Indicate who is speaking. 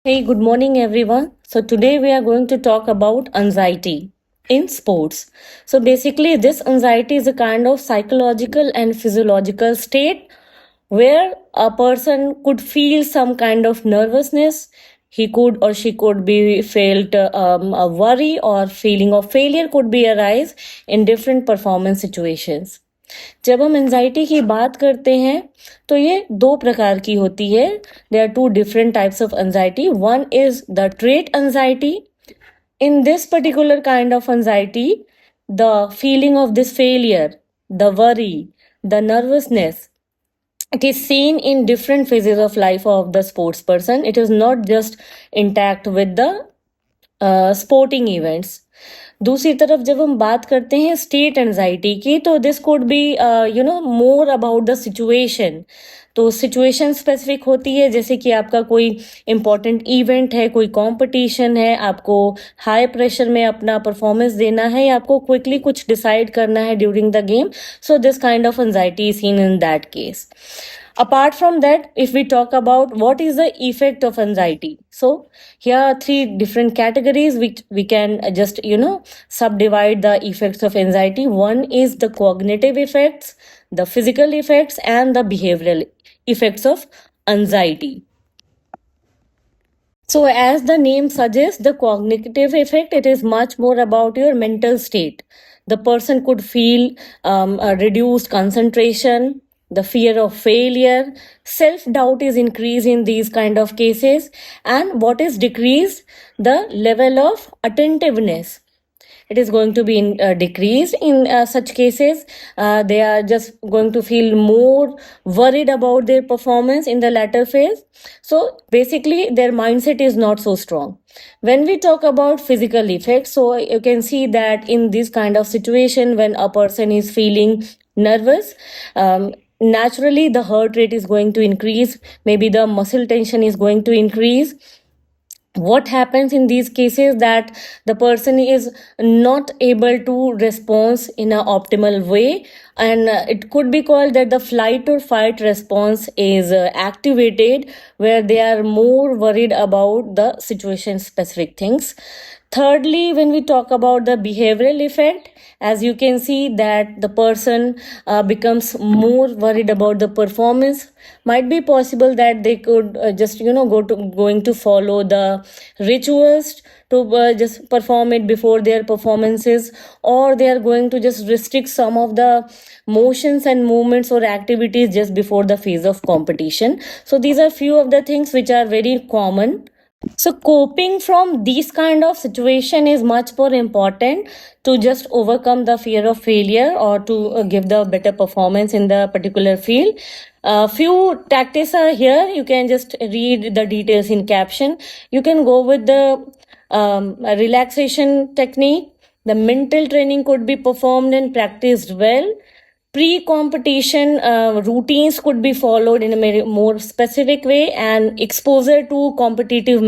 Speaker 1: Hey, good morning, everyone. So, today we are going to talk about anxiety in sports. So, basically, this anxiety is a kind of psychological and physiological state where a person could feel some kind of nervousness. He could or she could be felt a worry or feeling of failure could be arise in different performance situations. जब हम anxiety की बात करते हैं तो ये दो प्रकार की होती है. There are two different types of anxiety. One is the trait anxiety. In this particular kind of anxiety, the feeling of this failure, the worry, the nervousness, it is seen in different phases of life of the sports person. It is not just intact with the sporting events. दूसरी तरफ जब हम बात करते हैं state anxiety की, तो this could be more about the situation. तो सिचुएशन स्पेसिफिक होती है, जैसे कि आपका कोई इंपॉर्टेंट इवेंट है, कोई कंपटीशन है, आपको हाई प्रेशर में अपना परफॉर्मेंस देना है या आपको क्विकली कुछ डिसाइड करना है during the game. So this kind of anxiety is seen in that case. Apart from that, if we talk about what is the effect of anxiety, so here are three different categories which we can just subdivide the effects of anxiety. One is the cognitive effects, the physical effects, and the behavioral effects of anxiety. So as the name suggests, the cognitive effect, it is much more about your mental state. The person could feel a reduced concentration, the fear of failure, self-doubt is increased in these kind of cases, and what is decreased, the level of attentiveness, it is going to be decreased in such cases. They are just going to feel more worried about their performance in the latter phase. So basically their mindset is not so strong. When we talk about physical effects, so you can see that in this kind of situation, when a person is feeling nervous, naturally the heart rate is going to increase, maybe the muscle tension is going to increase. What happens in these cases that the person is not able to respond in an optimal way, and it could be called that the flight or fight response is activated, where they are more worried about the situation specific things. Thirdly, when we talk about the behavioral effect, as you can see that the person becomes more worried about the performance. Might be possible that they could just going to follow the rituals to just perform it before their performances, or they are going to just restrict some of the motions and movements or activities just before the phase of competition. So these are few of the things which are very common. So coping from these kind of situation is much more important to just overcome the fear of failure or to give the better performance in the particular field. Few tactics are here. You can just read the details in caption. You can go with the relaxation technique. The mental training could be performed and practiced well. Pre-competition routines could be followed in a more specific way, and exposure to competitive